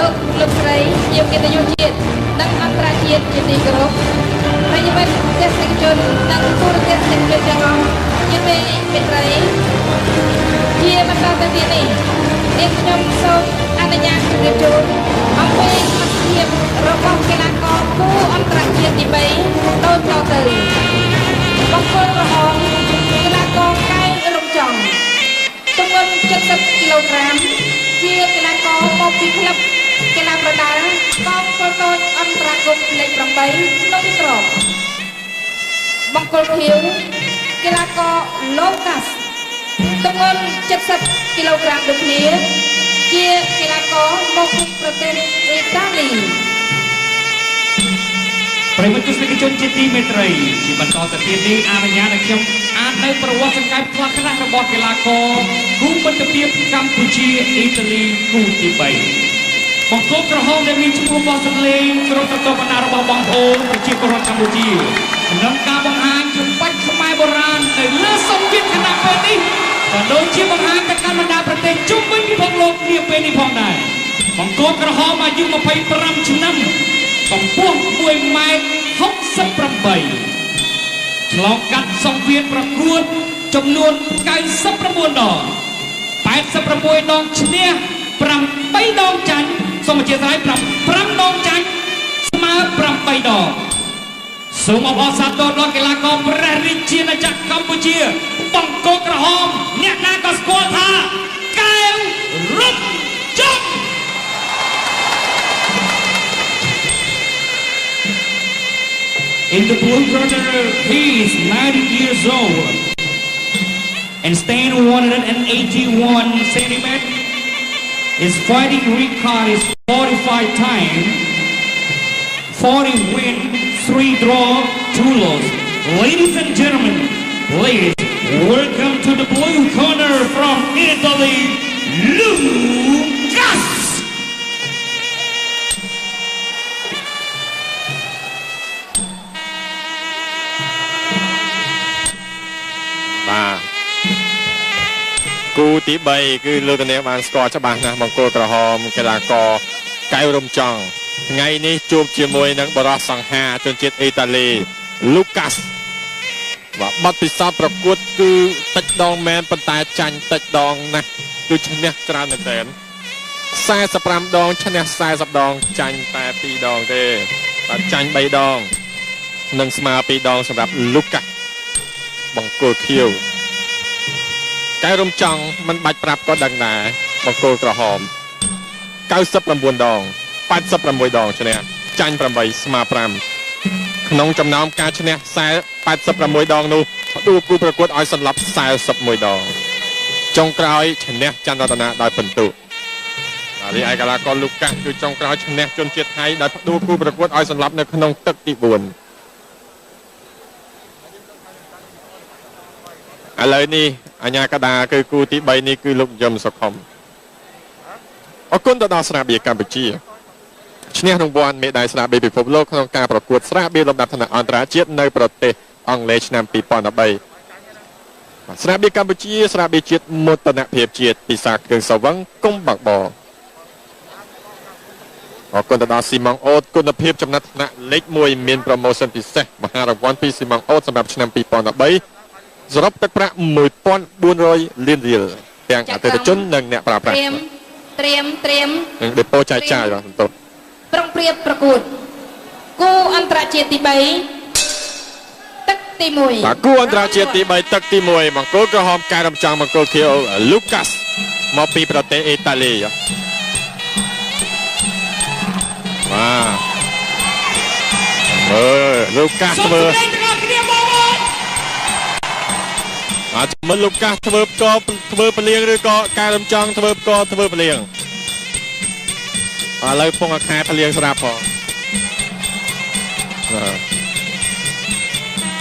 លោកលោកស្រីជាកិត្តិយសជាតិនិងអន្តរជាតិជាទីគោរពហើយយើងមានទស្សនិកជននិងទូរទស្សនិកជនទាំងអស់ជាមេត្រីជាបន្តទៅទៀតនេះខ្ញុំសូមអនុញ្ញាតជម្រាបជូនអំពីសមត្ថភាពរបស់កីឡាករគូអន្តរជាតិទី3ដូចតទៅបង្គោលក្រហមកីឡាករកែរំចង់ទម្ងន់70គីឡូក្រាមជាកីឡាករមកពីក្លឹបកីឡាប្រដាល់កងពលតូចអន្តរជាតិលេខ8ក្នុងស្រុកបង្គោលខៀវកីឡាករឡូកាសទម្ងន់70គីឡូក្រាមដូចគ្នាជាកីឡាករមកពីប្រទេសអ៊ីតាលីប្រិមត្តទស្សនិកជនជាទីមេត្រីជាបន្តទៅទៀតនេះអនុញ្ញាតឲ្យខ្ញុំអាននៅប្រវត្តិសង្ខេបខ្លះៗរបស់កីឡាករគូមិត្តភាពកម្ពុជាអ៊ីតាលីគូទី3បង្គោលក្រហមដែលមានឈ្មោះបោះសម្លេងគ្រប់ស្រទាប់បណ្ដារបស់បងប្អូនប្រជាពលរដ្ឋកម្ពុជាក្នុងការបង្ហាញជំបាច់ខ្មែរបុរាណនៅលើសង្វៀនគណៈពេលនេះក៏ដូចជាបង្ហាញទៅកាន់បណ្ដាប្រទេសជុំវិញពិភពលោកនាពេលនេះផងដែរបង្គោលក្រហមអាយុ25ឆ្នាំកម្ពស់1.68 ម៉ែត្រឆ្លងកាត់សង្វៀនប្រកួតចំនួន99ដង86ដងឈ្នះ8ដងចាញ់សូមអធិស្ឋាន5ដងចាញ់ស្មើ8ដងសូមអបអរសាទរដល់កីឡាករព្រះរាជាណាចក្រកម្ពុជាបង្គោលក្រហមអ្នកណាក៏ស្គាល់ថាកែវរំចង់In the blue corner, he is 90 years old and stand 181 centimeters. His fighting record is 45 times, 40 win, 3 draw, 2 loss. Ladies and gentlemen, please welcome to the blue corner from Italy, Lucas. Cú tí bay cứ lưu tên em ăn score cho bạn nè bằng cô cờ hòm cái là cò cái rôm tròn ngày ní chụp chia môi nắng bờ sang hà trên chiếc Italy Lucas và bắt bị saoประกวดcứ tách đòn men bàn tay chanh tách đòn nè cứ chân nè tràn lên đèn sai sập ram đòn chân nè sai sập đòn chanh tay pi đòn thế và chanh bay đòn nâng smart pi đònสำหรับ Lucas bằng cô khiêu cái rôm tròn mình bạch prap có đằng nè bằng cô cờ hòm 99 ដង 86 ដងឈ្នះចាញ់8ស្មើ5ក្នុងចំណោមការឈ្នះ86ដងនោះផ្ដួលគូប្រកួតឲ្យសន្លប់41ដងចុងក្រោយឈ្នះច័ន្ទរតនាដោយពិន្ទុហើយឯកីឡាករលូកាសគឺចុងក្រោយឈ្នះជនជាតិថៃដោយផ្ដួលគូប្រកួតឲ្យសន្លប់នៅក្នុងទឹកទី4ឥឡូវនេះអញ្ញាកដាគឺគូទី3នេះគឺលោកយមសុខុមអរគុណទៅដល់ស្រាបៀរកម្ពុជាឈ្នះរង្វាន់មេដាយស្រាបៀរពិភពលោកក្នុងការប្រកួតស្រាបៀរលំដាប់ថ្នាក់អន្តរជាតិនៅប្រទេសអង់គ្លេសឆ្នាំ2013ស្រាបៀរកម្ពុជាស្រាបៀរជាតិមោទនភាពជាតិពិសាគ្រឿងសវឹងគុំបាក់បអរគុណទៅដល់ស៊ីម៉ងអូតគុណភាពចំណាត់ថ្នាក់លេខ1មានប្រូម៉ូសិនពិសេសមហារង្វាន់ពីស៊ីម៉ងអូតសម្រាប់ឆ្នាំ2013សរុបទឹកប្រាក់ 1,400 លានរៀលទាំងអតិថិជននិងអ្នកប្រើប្រាស់ត្រៀមនឹងដេប៉ូចាយចាយបាទបន្តប្រុងព្រៀបប្រកួតគូអន្តរជាតិទី3ទឹកទី1បាទគូអន្តរជាតិទី3ទឹកទី1បង្គោលក្រហមកែរំចង់បង្គោលខៀវ Lucas មកពីប្រទេសអ៊ីតាលីបាទLucas ធ្វើអាចមើលLucasធ្វើផ្កធ្វើពលាងឬក៏កែរំចង់ធ្វើផ្កធ្វើពលាងឥឡូវពងអាខែពលាងស្រាប់ផង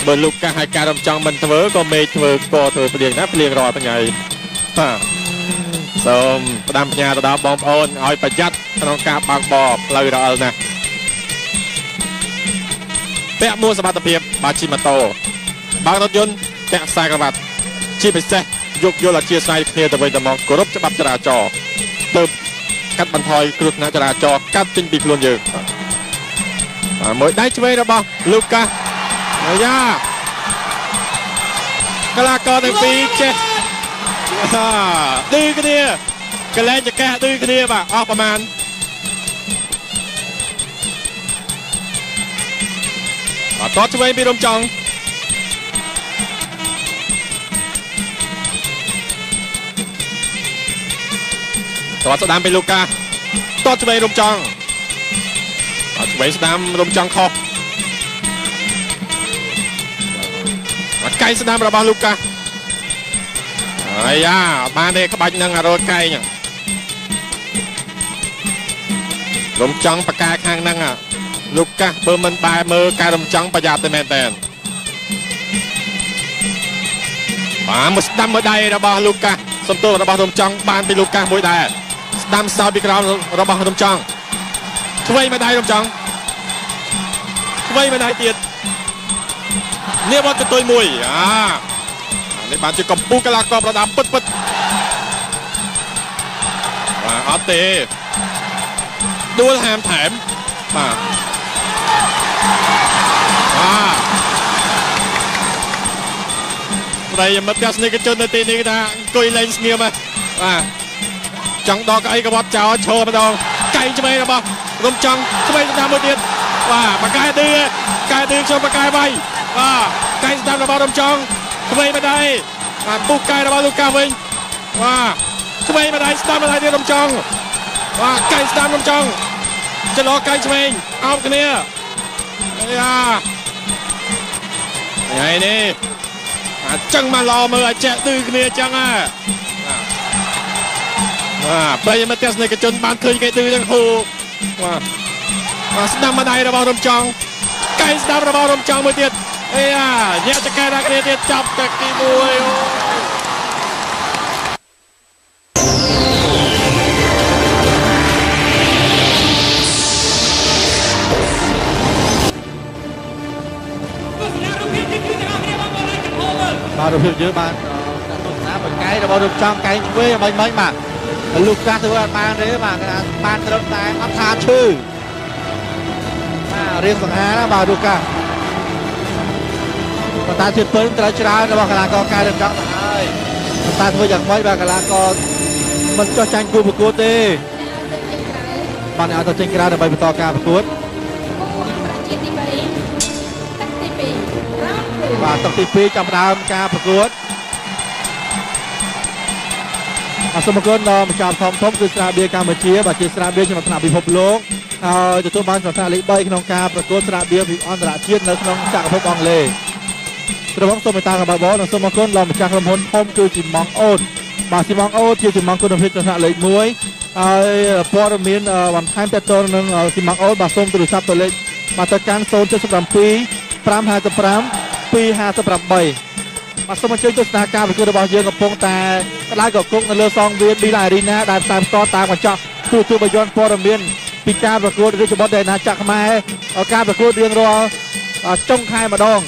បើLucasឲ្យកែរំចង់មិនធ្វើក៏មេឃធ្វើផ្កធ្វើពលាងណាពលាងរាល់ថ្ងៃបាទសូមផ្ដាំផ្ញើទៅដល់បងប្អូនឲ្យប្រយ័ត្នក្នុងការបើកបរផ្លូវរអិលណាពាក់មួកសុវត្ថិភាពបើជិះម៉ូតូបើករថយន្តពាក់ខ្សែក្រវ៉ាត់ជាពិសេសយោគយល់អធិស្ឋានគ្នាទៅវិញទៅមកគោរពច្បាប់ចរាចរណ៍ទៅ កាត់បន្ថយគ្រោះថ្នាក់ចរាចរណ៍កាត់ចេញពីខ្លួនយើងមួយដៃឆ្វេងរបស់លូកាសអាយ៉ាកីឡាករទាំងពីរចេះឌឺគ្នាកលែងចកេះឌឺគ្នាបាទអស់ប្រមាណបាទតតឆ្វេងពីរំចង់តតស្ដាំពីលូកាតតឆ្វេងរំចង់តតឆ្វេងស្ដាំរំចង់ខុសបាត់កែងស្ដាំរបស់លូកាអាយ៉ាបានទេក្បាច់នឹងរត់កែងរំចង់បកាខាងហ្នឹងលូកាសបើមិនបែរមើលការរំចង់ប្រយ័ត្នតែមែនតើបាទមកស្ដាំមួយដៃរបស់លូកាសសំទោសរបស់រំចង់បានពីលូកាសមួយដែរស្ដាំសោតពីក្រោមរបស់រំចង់ឆ្វេងមួយដៃរំចង់ឆ្វេងមួយដៃទៀតនេះបាត់កតុយមួយនេះបានជាកម្ពុជាកីឡាករប្រដាប់ពិតបាទអត់ទេដួលហាមថែមបាទប្រិយមិត្តទស្សនិកជននៅទីនេះថាអង្គុយលេងស្ងៀមបាទចង់ដល់កៅអីក្បត់ចោលឈរម្ដងកែងឆ្វេងរបស់រំចង់ឆ្វេងតាមមួយទៀតបាទបកាយឌឺខ្ញុំបកាយវាយបាទកែងស្ដាំរបស់រំចង់ឆ្វេងម្ដាយបាទពុះកែរបស់លូកាវិញបាទឆ្វេងម្ដាយស្ដាំម្ដាយទៀតរំចង់បាទកែងស្ដាំរំចង់ចន្លោះកែងឆ្វេងអោបគ្នាយ៉ាថ្ងៃនេះអញ្ចឹងមកល្អមើលឲ្យចេះឌឺគ្នាអញ្ចឹងបាទប្រិយមិត្តទស្សនិកជនបានឃើញគេឌឺទាំងហូបាទស្ដាំម្ដាយរបស់រំចង់កែងស្ដាំរបស់រំចង់មួយទៀតញាក់ចកែដាក់គ្នាទៀតចាប់តែទី1បាទរូបភាពយើងបានទស្សនាបកែរបស់រំចង់កែងឆ្វេងមិនបាទលូកាសធ្វើអត់បានទេបាទបានត្រឹមតែអត់ថាឈឺរៀងសង្ហាណាបាទលូកាសតែជឿពើត្រូវច្រើនរបស់កីឡាករកែរំចង់ទៅហើយតែធ្វើយ៉ាងម៉េចបាទកីឡាករមិនចោះចាញ់គូប្រកួតទេបានឲ្យទៅចេញក្រៅដើម្បីបន្តការប្រកួតបាទតុកទី2ចាប់ផ្ដើមការប្រកួតសូមអរគុណដល់ម្ចាស់ធំគឺស្រាបៀរកម្ពុជាបាទជាស្រាបៀរឆ្នាំថ្នាក់ពិភពលោកហើយទទួលបានស្ថានលេខ3ក្នុងការប្រកួតស្រាបៀរអន្តរជាតិនៅក្នុងចក្រភពអង់គ្លេសត្រង់សូមមេត្តាកបាបនិងសូមអរគុណដល់ម្ចាស់ក្រុមហ៊ុនធំគឺជីម៉ង់អូនបាទជីម៉ង់អូនជាជីម៉ង់គុណភាពថ្នាក់លេខ1ហើយព័ត៌មានបន្ថែមតទៅនឹងជីម៉ង់អូនបាទសូមទូរស័ព្ទទៅលេខបាទទៅកាន់077 555 258បាទសូមអញ្ជើញទស្សនាការប្រកួតរបស់យើងកំពុងតែក្តៅកគុកនៅលើសងវាលប៊ីឡាអេរីណាដែលផ្សាយបន្តតាមកញ្ចក់ទូបយ័នព័ត៌មានពីការប្រកួតរាជបុត្រដែលអាណាចក្រខ្មែរការប្រកួតរៀងរាល់ចុងខែម្ដង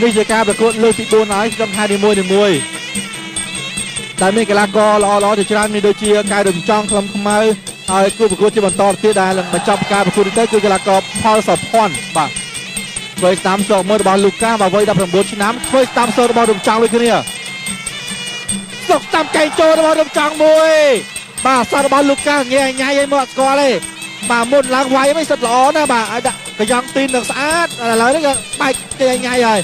នេះជាការប្រកួតលើកទី4ហើយក្នុងខែនីមួយដែលមានកីឡាករល្អៗជាច្រើនមានដូចជាកែរំចង់ខ្លឹមខ្មៅហើយគូប្រកួតជាបន្តទៀតដែលនឹងបញ្ចប់ការប្រកួតនេះទៅគឺកីឡាករផលសុភ័ណ្ឌបាទធ្វើស្ដាំសក់មួយរបស់លូកាបាទវ័យ19ឆ្នាំធ្វើស្ដាំសក់របស់រំចង់ដូចគ្នាសុកស្ដាំកែងចូលរបស់រំចង់មួយបាទសក់របស់លូកាងាយញ៉ៃឲ្យមកអត់ស្គាល់ទេបាទមុនឡើងវាយមិនសិតល្អណាបាទឲ្យដាក់កយ៉ងទីននឹងស្អាតឥឡូវនេះក៏បែកគេញ៉ៃហើយ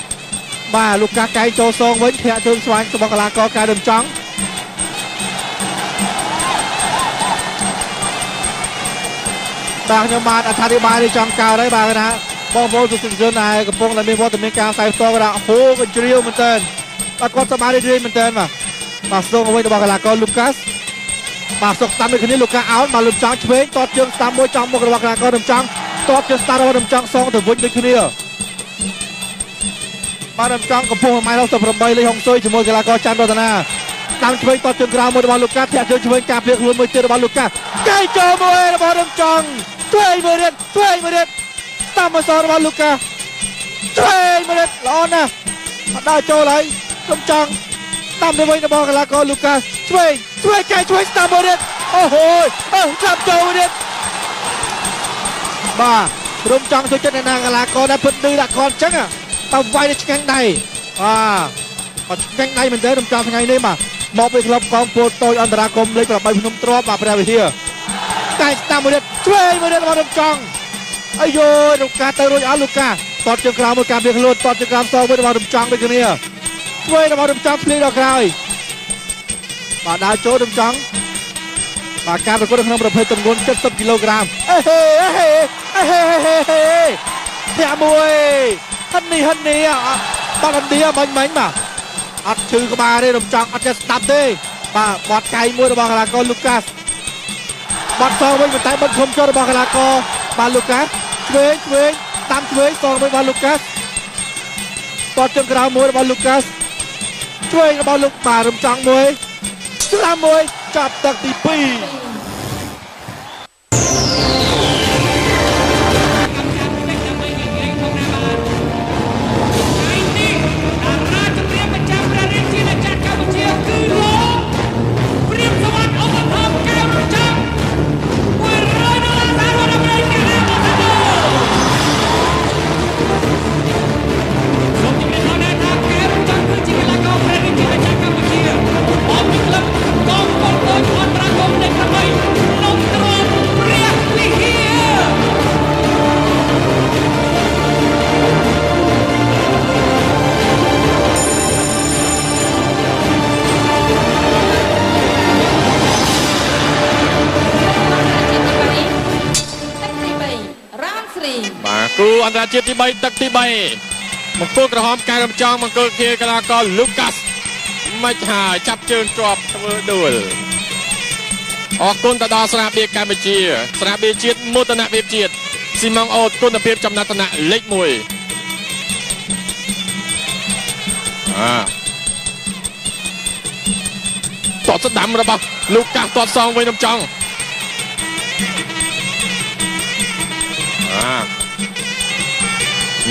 បាទលូកាកែងចូលសងវិញធាក់ជើងស្វាញរបស់កីឡាករកែរំចង់បាទខ្ញុំបានអធិប្បាយនេះចង់កោតហើយបាទណាបងប្អូនទស្សនិកជនដែលកំពុងតែមានវត្តមានការផ្សាយផ្ទាល់ក៏ហូកញ្ជ្រៀវមែនតើបាទគាត់សប្បាយរីករាយមែនតើបាទស្ទងអ្វីរបស់កីឡាករលូកាសបាទសុកស្ដាំដូចគ្នាលូកាអោនបាទលំចង់ឆ្វេងតតជើងស្ដាំមួយចំមុខរបស់កីឡាកររំចង់តតជើងស្ដាំរបស់រំចង់សងទៅវិញដូចគ្នាបាទរំចង់កម្ពស់1.68លេខហុងស៊ុយជាមួយកីឡាករច័ន្ទរតនាតាមឆ្វេងតតជើងក្រៅមួយរបស់លូកាធាក់ជើងឆ្វេងការពារខ្លួនមួយទៀតរបស់លូកាកែចូលមួយរបស់រំចង់ឆ្វេងមួយទៀតតាមមកសងរបស់លូកាឆ្វេងមួយទៀតល្អណាស់អត់ដល់ចូលហើយរំចង់តាមទៅវិញរបស់កីឡាករលូកាឆ្វេងកែឆ្វេងតាមមួយទៀត អូហូចាប់ចូលទៀតបាទរំចង់ចូលចិត្តអ្នកណាកីឡាករដែលពិតឌឺដាក់កនចឹងតែវាយទៅឆ្កាំងដៃបាទឆ្កាំងដៃមែនទេរំចង់ថ្ងៃនេះបាទមកពីក្លឹបកងពលតូចអន្តរាគមលេខ8ភ្នំទ្របបាទព្រះវិហារតែស្ដាំមួយទៀតឆ្វេងមួយទៀតរបស់រំចង់អាយរូកាទៅរួចអស់លូកាតតជើងក្រោមមួយការពារខ្លួនតជើងក្រោមសងមួយរបស់រំចង់ដូចគ្នាឆ្វេងរបស់រំចង់ភ្លីដល់ក្រោយបាទដើរចូលរំចង់បាទការប្រកួតក្នុងប្រភេទទម្ងន់70គីឡូក្រាមធាក់មួយហិននេះបាត់ឥណ្ឌាមិញបាទអត់ឈឺក្បាលទេរំចង់អត់ចេះស្ដាប់ទេបាទបាត់កៃមួយរបស់កីឡាករលូកាសបាត់សងវិញប៉ុន្តែបាត់ឃុំចូលរបស់កីឡាករបាទលូកាសឆ្វេងតាមឆ្វេងសងវិញរបស់លូកាសបាត់ជើងក្រោមមួយរបស់លូកាសឆ្វេងរបស់លោកបាទរំចង់មួយស្ដាំមួយចាប់ទឹកទី2គូអន្តរជាតិទី3ទឹកទី3មង្គលក្រហមកែរំចង់មង្គលជាកីឡាករលូកាសមិនហើយចាប់ជើងជាប់ធ្វើដួលអរគុណទៅដល់ស្រាបៀរកម្ពុជាស្រាបៀរជាតិមោទនភាពជាតិស៊ីម៉ុងអូតគុណភាពចំណាត់ថ្នាក់លេខ1តតស្ដាំរបស់លូកាសតតសងវិញរំចង់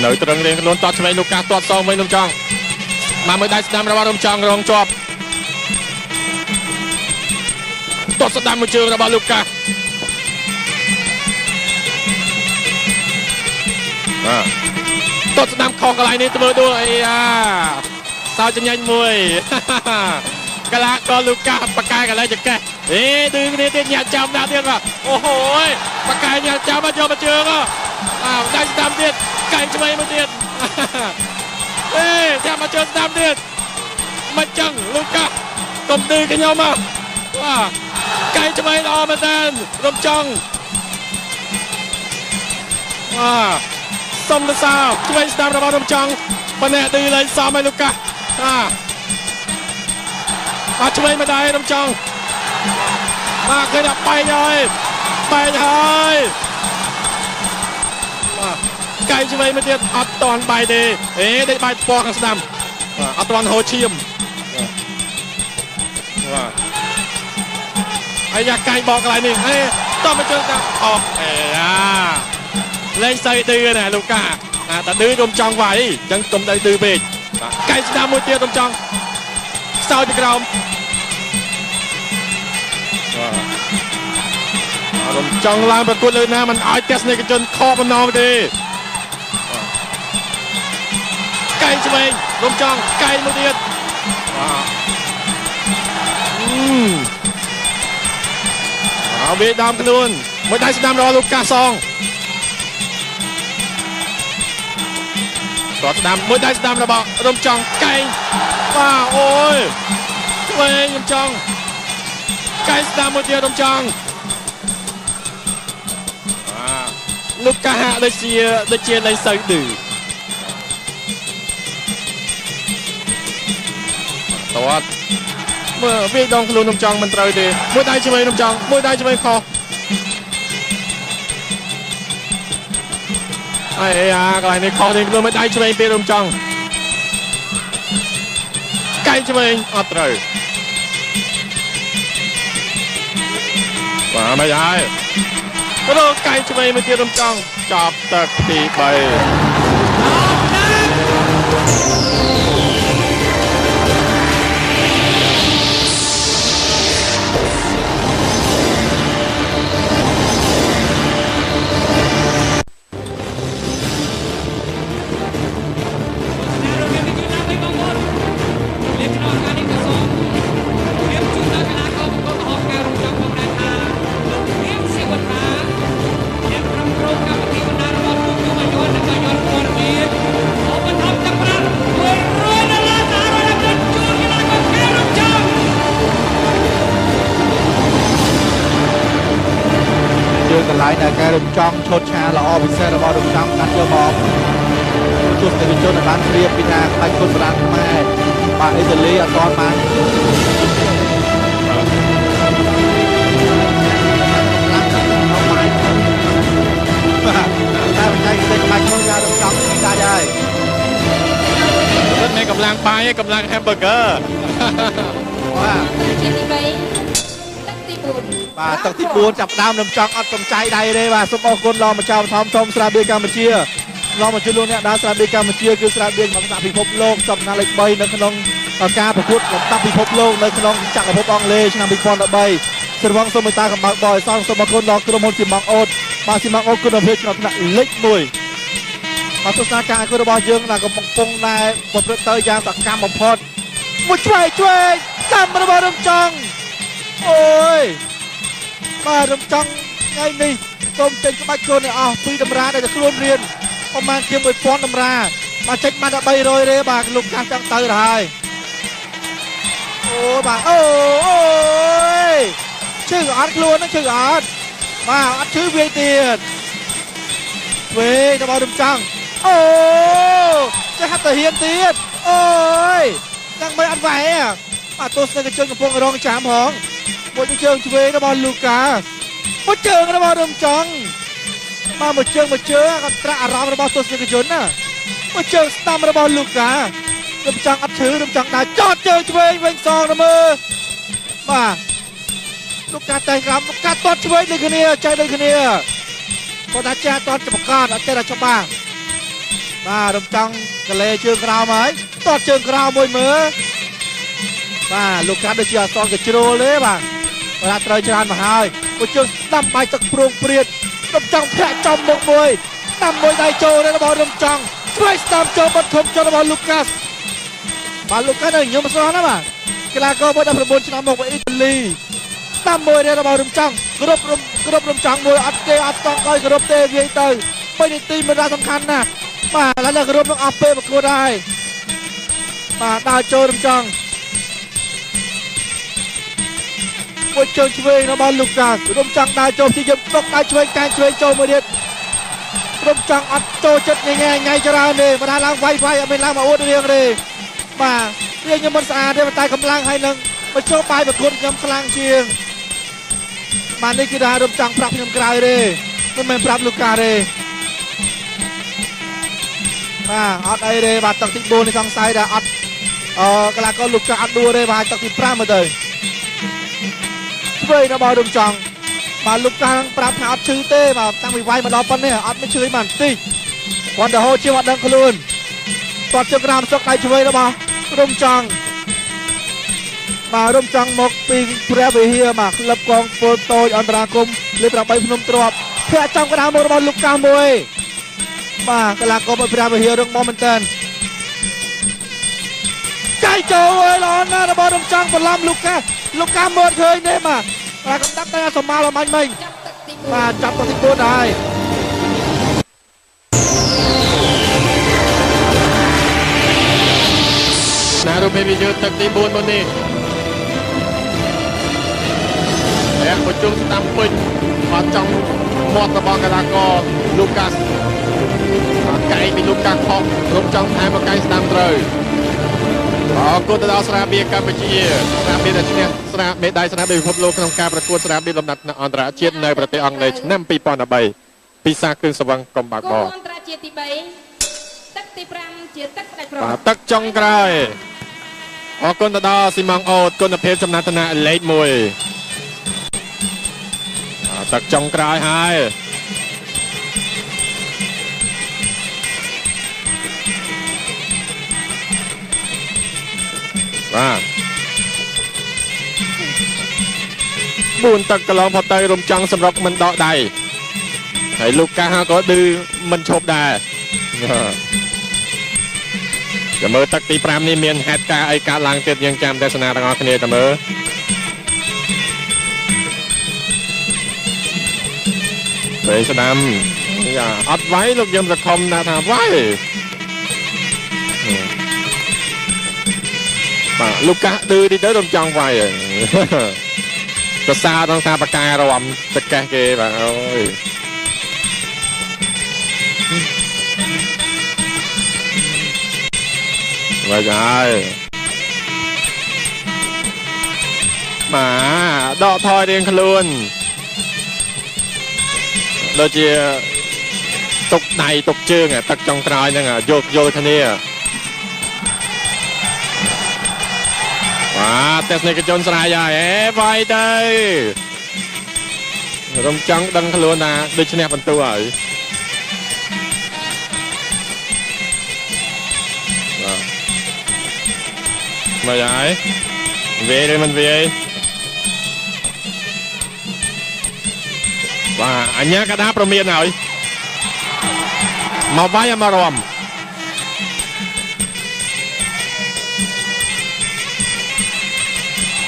នៅត្រឹងរៀងខ្លួនតតឆ្វេងលូកាសតតសងវិញរំចង់មកមួយដៃស្ដាំរបស់រំចង់រងជាប់តតស្ដាំមួយជើងរបស់លូកាសតតស្ដាំខុសកន្លែងនេះធ្វើដួលអីសោចញ៉ាញ់មួយកីឡាករលូកាសបកកាយកន្លែងចកេះឌឺគ្នាទៀតញាក់ចាំដាក់ទៀតបាទអូហូយបកកាយញាក់ចាំមកយកមកជើងដៃស្ដាំទៀតកែងឆ្វេងមួយទៀតចាំមកជើងស្ដាំទៀតមិនចឹងលូកាសកុំឌឺខ្ញុំមកកែងឆ្វេងល្អមែនតើរំចង់សុំសរសើរឆ្វេងស្ដាំរបស់រំចង់ប៉ុន្តែឌឺលេងសមឲ្យលូកាសឆ្វេងម្ដាយរំចង់ឃើញដល់បែកហើយកែងឆ្វេងមកទៀតអត់តន់បាយទេដេកបាយពណ៌ខាងស្ដាំអត់តន់ហូរឈាមអាយ៉ាកែងបកកន្លែងនេះតមកជើងតាមលេងសៃឌឺណាលូកាតែឌឺរំចង់វាយអញ្ចឹងកុំដៃឌឺពេកកែងស្ដាំមួយទៀតរំចង់ខ្សោយពីក្រោមរំចង់ឡើងប្រកួតលើណាមិនឲ្យទស្សនិកជនខកបំណងទេកែងឆ្វេងរំចង់កែងមួយទៀតវាដើមខ្លួនមួយដៃស្ដាំរបស់លូកាសងគាត់ស្ដាំមួយដៃស្ដាំរបស់រំចង់កែងអូយឆ្វេងរំចង់កែងស្ដាំមួយទៀតរំចង់លូកាហាក់ដូចជាលេងសើឌឺតើមើលវាដងខ្លួនរំចង់មិនត្រូវទេមួយដៃឆ្វេងរំចង់មួយដៃឆ្វេងខុសកន្លែងនេះខុសទេខ្លួនមួយដៃឆ្វេងពេលរំចង់កែងឆ្វេងអត់ត្រូវមិនហើយព្រោះកែងឆ្វេងមួយទៀតរំចង់ចាប់ទឹកទី3 lại là cái rừng trong chốt cha là o bị xe là bao rừng trong đặt cho bom chút từ chốt là bán riêng bị ra tay côn bạc mai bà Italy ở con mà ta mình thấy cái mạch không ra rừng trong chúng ta đây rất mấy cầm lang bay cầm lang hamburger và tầng thứ 4 chập đam nằm trong cầm chay đây đây và số con lo mà chào thom thom Serbia Campuchia lo mà chưa luôn nè đá Serbia Campuchia cứ Serbia mà tập bị phốp lông chập na lịch bay nơi khung caประกวดtập bị phốp lông nơi khung chặt ở phốp Anh Lê năm bị con đã bayสว่างสมัยตากับบ่อยสร้างสมคนรอกระมวลสิมังโอดมาสิมังโอดคุณภาพขนาดเล็กมวยมาสุสานการคุณภาพยังนะกับปงนายบทเตยยางสักการมพอดมาช่วยจำมาเริ่มจังโอ้ยมาเริ่มจังไงนี่ต้มเจนก็มาโกนเนี่ยปีดำราได้จะร่วมเรียนประมาณเกี่ยวกับฟอนดำรามาเช็คมาได้ใบโรยเลยบากลุกการจังเตยได้โอ้บากโอ้ยชื่ออัดล้วนนั่นชื่ออัดมาอัดชื่อเวียเตียนเว้ยจะมาดุมจังโอ้จะหัดแต่เฮียนเตียนโอ้ยยังไม่อัดไหวอ่ะมาตัวเสือกระเจิงกับพวกรองจามหองหมดเจิงเว้ยนะบอลลูกาหมดเจิงนะบอลดุมจังมาหมดเจิงกับตระอารามนะบอลตัวเสือกระเจิงน่ะหมดเจิงสตามนะบอลลูกาดุมจังอัดชื่อดุมจังได้จอดเจิงเว้ยเวงซองนะมือมาลูกกาแต่งครับลูกกาตอดช่วยเลยคนนี้ใจเลยคนนี้พอตาแจ้ตอนจะประกาศเตะราชบ้ามาดมจังกะเลเชิงกราวไหมตอดเชิงกราวมวยมือมาลูกกาโดยเฉพาะซองกับจิโร่เลยบ้างเวลาเตยจานมาหายกูเชิงตั้มไปจากโปร่งเปลี่ยนดมจังแพ้จอมมวยตั้มมวยไดโจในระบอบดมจังช่วยตั้มโจมบรรทมจนระบอบลูกัสมาลูกกาเนี่ยยังมาซ้อนนะบ้างกีฬาก็ไม่ได้ประมูลชนะมวยอิตาลีตั้มมวยในระบอบดมจังกรบดมจังมวยอัดเตะอัดต้องคอยกรบเตะเวียนเตยไม่ได้ตีมันได้สำคัญนะมาแล้วเนี่ยกรบต้องอัพเป้ประกวดได้มาดาวโจดมจังมวยเชิงช่วยระบอบลูกัสดมจังดาวโจที่ยังต้องได้ช่วยการช่วยโจมวยเด็ดดมจังอัดโจจัดไงจะราเนี่ยมาทาล้างไฟไม่ล้างมาโอ๊ตเรียงเลยมาเรียงยังมันสะอาดได้มาตายกำลังให้หนึ่งมาโชว์ไปประกวดยังพลังเชียงมาในกีฬาดมจังปรับยังกลายเลยนั่นเป็นปรับลูกกาเลยมาอัดไอเลยมาตักติดโบในทางซ้ายได้อัดกลาก็ลูกกาอัดดูเลยมาตักติดปรามาเลยช่วยนะบอลดมจังมาลูกกาปรับอัดชื่อเต้มาตั้งวิไว้มาดอปันเนี่ยอัดไม่ชื่อมันตีวันเดอร์โฮเชียวัดดังขลุ่นตอดเจ้ากรามสกไอช่วยนะบอลดมจังมาร่วมจังมกปีพระวิเฮียมาคลับกองโฟโต้อันตราคมเลือดไปพนมตรวจแพ้จังกระดามบอลลูกกามวยมากลางกองพระวิเฮียเรื่องโมเมนตันใจโจ้ยร้อนนะบอลร่วมจังบอลล้ำลูกกามวยเคยเนี่ยมากลางตั้งแต่สมมาเราไม่มาจับตัวที่โบได้นารูเบบีเยอะตักตีบนบนนี้แล้วประจุตามปิดมาจังมอดระบากระดากอลูกัสไก่เป็นลูกกาคอกลงจังแทนมาไก่สนามเตยกูตะดาวสระเบียกัมพูชีสระเบียแต่ชนะสระเบียได้สระเบียพบโลกក្នុងការប្រកួតสระเบียលំដាប់អន្តរជាតិនៅប្រទេសអង់គ្លេសឆ្នាំ2013ពិសាគ្រឿងសវឹងកំបាក់បអន្តរជាតិទី3ទឹកទី5ជាទឹកផ្ដាច់ប្រទឹកចុងក្រោយអរគុណទៅដល់ស៊ីម៉ងអូតគុណភាពចំណាត់ឋានៈលេខ1ទឹកចុងក្រោយហើយបាទ4ទឹកកន្លងផុតទៅរំចង់សម្រាប់មិនដកដៃហើយលោកកាក៏ឌឺមិនឈប់ដែរចាំមើលទឹកទី5នេះមានហេតុការណ៍អីកើតឡើងទៀតយើងចាំទស្សនាទាំងអស់គ្នាតើមើលពេលស្ដាំយ៉ាអត់វាយលោកយើងសង្ឃុំថាវាយបាទលោកកាឌឺទីទៅរំចង់វាយសរសើរដល់ថាបការំតកេះគេបាទអូយ vậy rồi mà đọ thôi điên luôn đôi chia tục này tục chương à tật trong trai nè à vô vô thân đi à test này cái chôn sai rồi vậy đây rồng trắng đăng luôn à đi trên nẹp phần tu rồi mà vậy về đây mình về và anh nhá cái đá promiên rồi mà vai mà ròm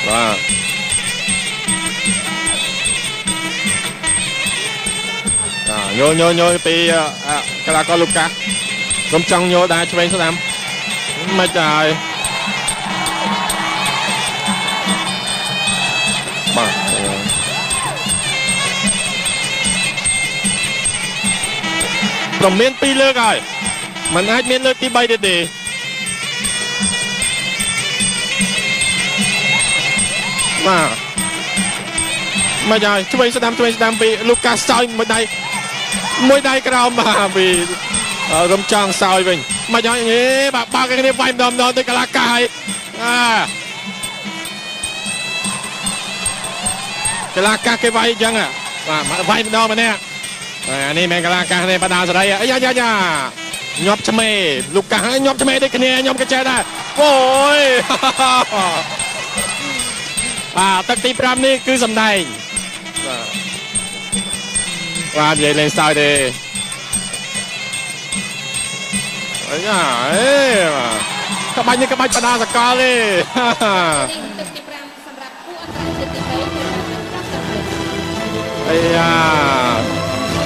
và nhô thì cái là con Lucas rồng trắng nhô đá cho bên số 5 mà trời Rồi miên pi lơ rồi mình ai miên lơ tí bay đi mà rồi chúng mình sẽ đam bị Lucas soi mỗi đây cái nào mà vì rồng trăng soi mình mà rồi nhé ba cái này vai đom tới cái lá cài cái lá cài cái vai chăng à và vai đom mà nèอันนี้แมงกะลาการในประดาสไรอ่ะย่าnhọp châm mê lục cả nhọp châm mê đây cái này nhọp cái chơi đây ôi tất tí pram này cứ dầm này và vậy lên sao đi ấy các bạn như các bạnประดาสกอร์เลย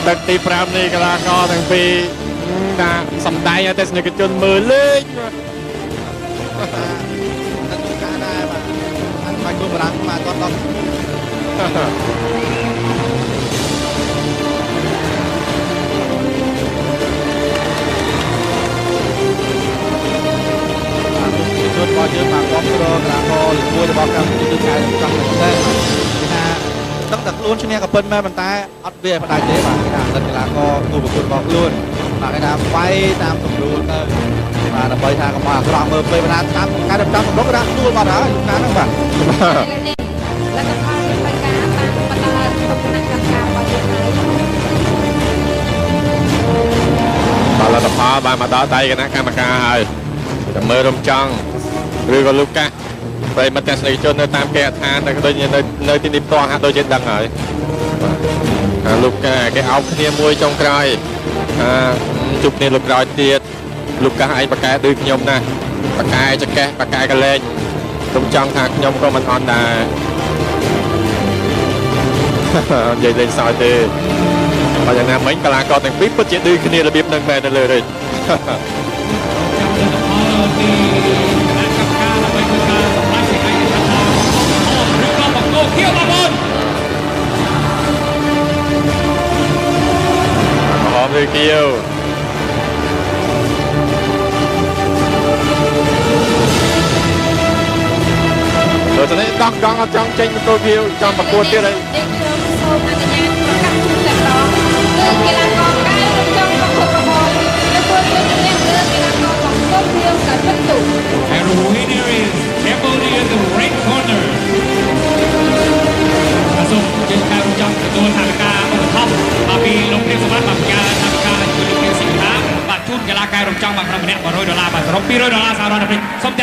ตึกตีพรามนี่กลาก็ทั้งปีนะสำได้แต่สนิทจนมือเล่นนั่นคือการได้ป่ะอันไปตัวรังมาต้องชุดบอลเยอะมากบอลโดนกระโดดหรือว่าจะบอกกันจุดขายจังๆได้ตั้งแต่ล้วนชนิดกับเปิ้ลแม่บรรทัดอัดเบียร์พนักเจ๊มาที่ด่านเวลาก็ตัวบุคคลบอกล้วนมาในน้ำไฟตามสมดุลเลยมาดับไฟทางกับมาสลองมือไปพนักตามการดับจับสมดุลก็ได้ล้วนมาได้ยุคนั้นนั่งแบบแล้วก็พาไปการตามประกาศของคณะกรรมการบอลไทยตอนเราตะพาบานมาต่อใจกันนะกรรมการจะมือรมจังหรือก็ลูกกะไปมาแต่สนิทจนในตามแก่ทานแต่ก็โดยในที่นิพตองฮะโดยเช่นดังเลยลูกแกเอาเนียมวยจงกรายจุดเนี่ยลูกรอยเตียดลูกกะไอ้ปากกาดื้อขยมนะปากกาจะแกะปากกากันเล่นตรงจังทางขยมก็มันอ่อนดาใหญ่เลยสายเตะพออย่างนั้นเหมือนกลางก็แต่งปิ๊บก็จะดื้อขเนียระเบียบนั่งแม่นั่นเลยเที่ยวมาบนหอมเลยเกี่ยวเดี๋ยวจะได้ดังเอาจังเจงเป็นตัวเกี่ยวจังประกวดที่อะไรAnd the winner is Cambodia in the red corner. ส่งเจนการจอมตัวทางการบนท็อปมาปีลงเรียนสมัครแบบยาทางการคือเรียนสินค้าบัตรทุนกลาการรวมจังบัตรประมาณ$100บัตรรวม$200สหรัฐอเมริกาสมเด็จ